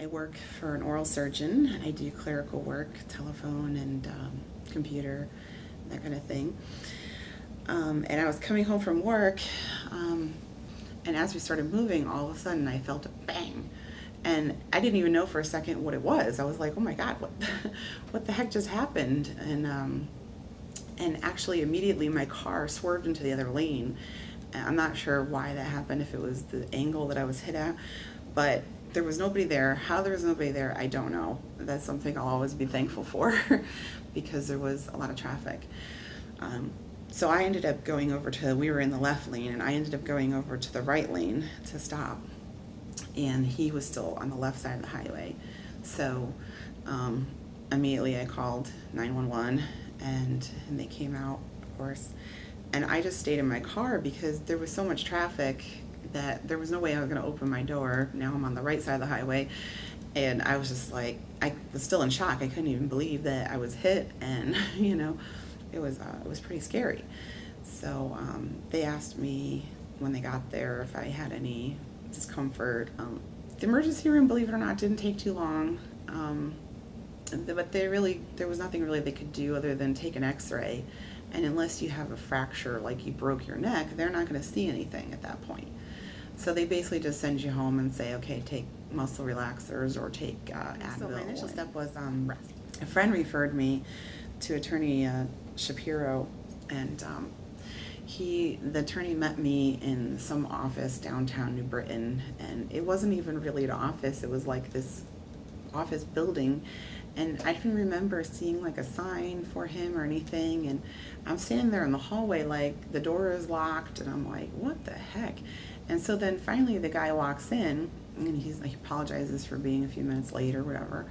I work for an oral surgeon. I do clerical work, telephone and computer, that kind of thing. And I was coming home from work, and as we started moving, all of a sudden I felt a bang. And I didn't even know for a second what it was. I was like, oh my God, what the heck just happened? And actually immediately my car swerved into the other lane. I'm not sure why that happened, if it was the angle that I was hit at, but there was nobody there. How there was nobody there, I don't know. That's something I'll always be thankful for because there was a lot of traffic. So I ended up going over we were in the left lane, and I ended up going over to the right lane to stop. And he was still on the left side of the highway. So immediately I called 911, and they came out, of course. And I just stayed in my car because there was so much traffic that there was no way I was going to open my door. Now I'm on the right side of the highway, and I was just like, I was still in shock. I couldn't even believe that I was hit, and it was pretty scary. So they asked me when they got there if I had any discomfort. The emergency room, believe it or not, didn't take too long, but there was nothing really they could do other than take an x-ray. And unless you have a fracture, like you broke your neck, they're not going to see anything at that point. So they basically just send you home and say, okay, take muscle relaxers or take Advil. So my initial step was rest. A friend referred me to attorney Shapiro, and the attorney met me in some office downtown New Britain, and it wasn't even really an office. It was like this office building. And I didn't remember seeing like a sign for him or anything. And I'm standing there in the hallway, like the door is locked, and I'm like, what the heck? And so then finally the guy walks in, and he apologizes for being a few minutes late or whatever.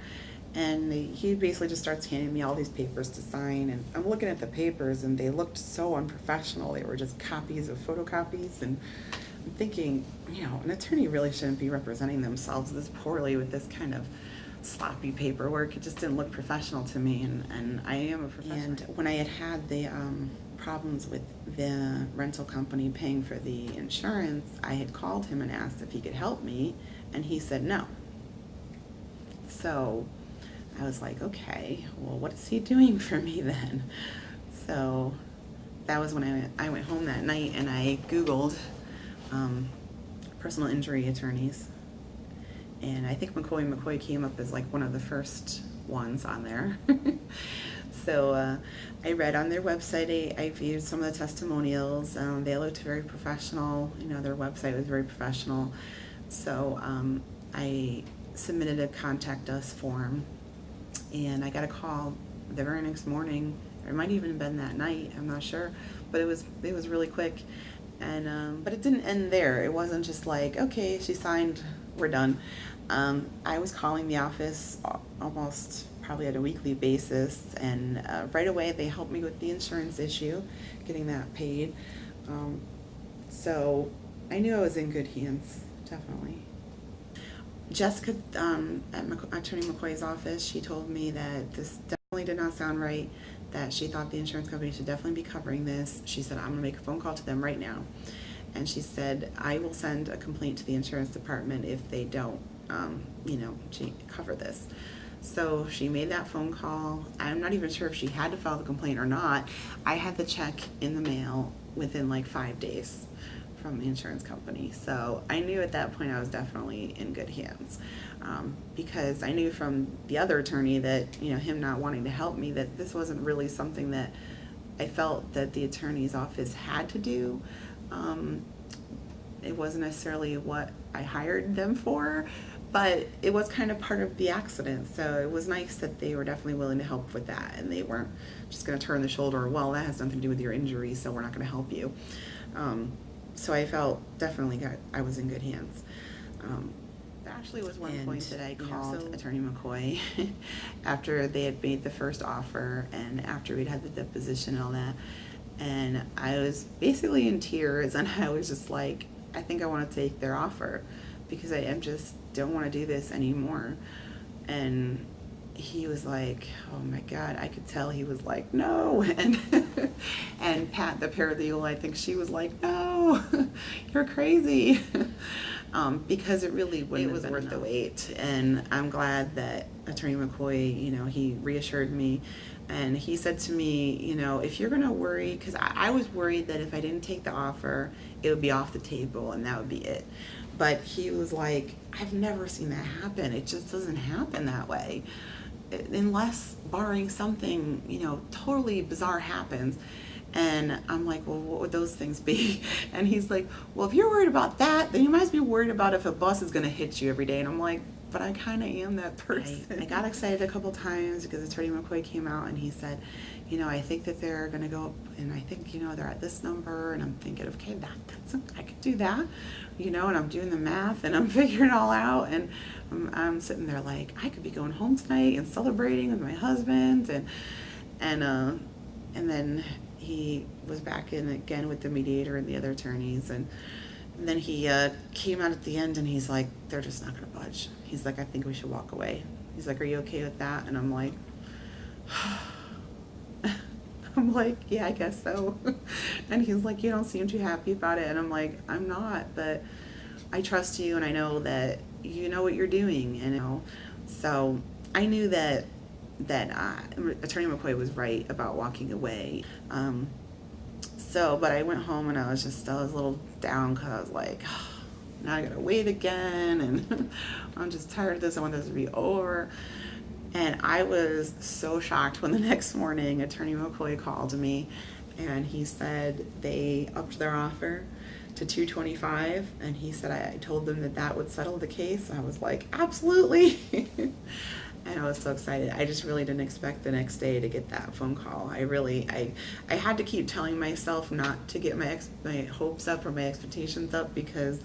And he basically just starts handing me all these papers to sign. And I'm looking at the papers, and they looked so unprofessional. They were just copies of photocopies. And I'm thinking, an attorney really shouldn't be representing themselves this poorly with this kind of sloppy paperwork. It just didn't look professional to me, and I am a professional. And when I had the problems with the rental company paying for the insurance, I had called him and asked if he could help me, and he said no. So I was like, okay, well, what is he doing for me then? So that was when I went home that night, and I Googled personal injury attorneys. And I think McCoy came up as like one of the first ones on there. So I read on their website, I viewed some of the testimonials. They looked very professional. Their website was very professional. So I submitted a contact us form, and I got a call the very next morning. It might even have been that night, I'm not sure, but it was really quick. And but it didn't end there. It wasn't just like, okay, she signed, we're done. I was calling the office almost probably at a weekly basis, and right away they helped me with the insurance issue, getting that paid. So I knew I was in good hands, definitely. Jessica at Attorney McCoy's office, she told me that this definitely did not sound right, that she thought the insurance company should definitely be covering this. She said, I'm going to make a phone call to them right now. And she said, I will send a complaint to the insurance department if they don't, cover this. So she made that phone call. I'm not even sure if she had to file the complaint or not. I had the check in the mail within like 5 days from the insurance company. So I knew at that point I was definitely in good hands, because I knew from the other attorney that, him not wanting to help me, that this wasn't really something that I felt that the attorney's office had to do. It wasn't necessarily what I hired them for, but it was kind of part of the accident. So it was nice that they were definitely willing to help with that, and they weren't just going to turn the shoulder, well, that has nothing to do with your injury, so we're not going to help you. So I felt definitely I was in good hands. There actually was one point that I called Attorney McCoy after they had made the first offer, and after we'd had the deposition and all that, and I was basically in tears, and I was just like, I think I want to take their offer because I just don't want to do this anymore. And he was like, oh my God, I could tell he was like, no. And and Pat, the paralegal, I think she was like, no, you're crazy. Because it really wouldn't have been worth the wait. And I'm glad that Attorney McCoy, you know, he reassured me. And he said to me, you know, if you're going to worry, because I was worried that if I didn't take the offer, it would be off the table and that would be it. But he was like, I've never seen that happen. It just doesn't happen that way. Unless barring something, you know, totally bizarre happens. And I'm like, well, what would those things be? And he's like, well, if you're worried about that, then you might be worried about if a bus is going to hit you every day. And I'm like, but I kind of am that person. I got excited a couple times because Attorney McCoy came out and he said, you know, I think that they're going to go up and I think, you know, they're at this number. And I'm thinking, okay, I could do that, you know, and I'm doing the math and I'm figuring it all out. And I'm sitting there like, I could be going home tonight and celebrating with my husband. And then he was back in again with the mediator and the other attorneys. And then he came out at the end and he's like, they're just not going to budge. He's like, I think we should walk away. He's like, are you okay with that? And I'm like, yeah, I guess so. And he's like, you don't seem too happy about it. And I'm like, I'm not, but I trust you and I know that you know what you're doing. And you know, so I knew that Attorney McCoy was right about walking away. But I went home and I was a little down because I was like, oh, now I gotta wait again, and I'm just tired of this. I want this to be over. And I was so shocked when the next morning Attorney McCoy called me and he said they upped their offer to $225, and he said I told them that would settle the case. I was like, absolutely. And I was so excited. I just really didn't expect the next day to get that phone call. I had to keep telling myself not to get my hopes up or my expectations up because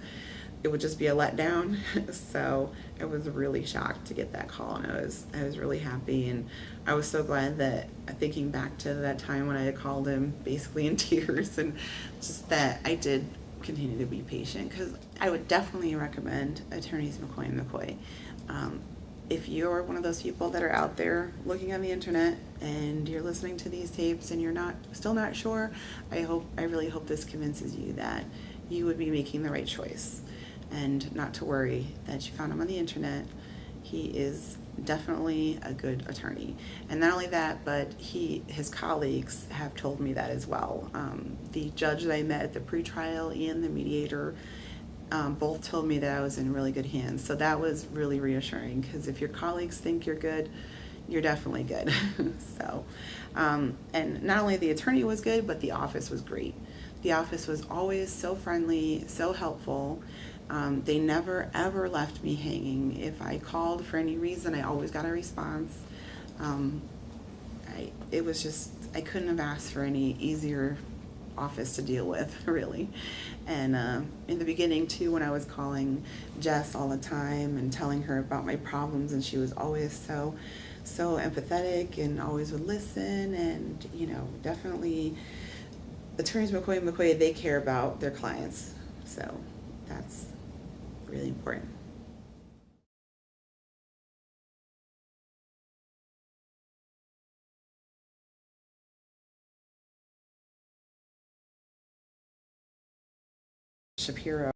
it would just be a letdown. So I was really shocked to get that call, and I was really happy, and I was so glad that, thinking back to that time when I had called him basically in tears, and just that I did continue to be patient, because I would definitely recommend Attorneys McCoy and McCoy. If you're one of those people that are out there looking on the internet and you're listening to these tapes and you're still not sure, I really hope this convinces you that you would be making the right choice, and not to worry that you found him on the internet. He is definitely a good attorney. And not only that, but his colleagues have told me that as well. The judge that I met at the pretrial and the mediator both told me that I was in really good hands. So that was really reassuring, because if your colleagues think you're good, you're definitely good. So, and not only the attorney was good, but the office was great. The office was always so friendly, so helpful. They never ever left me hanging. If I called for any reason, I always got a response. I couldn't have asked for any easier office to deal with, really. And in the beginning too, when I was calling Jess all the time and telling her about my problems, and she was always so empathetic and always would listen, and you know, definitely Attorneys McCoy and McCoy, they care about their clients, so that's really important. Shapiro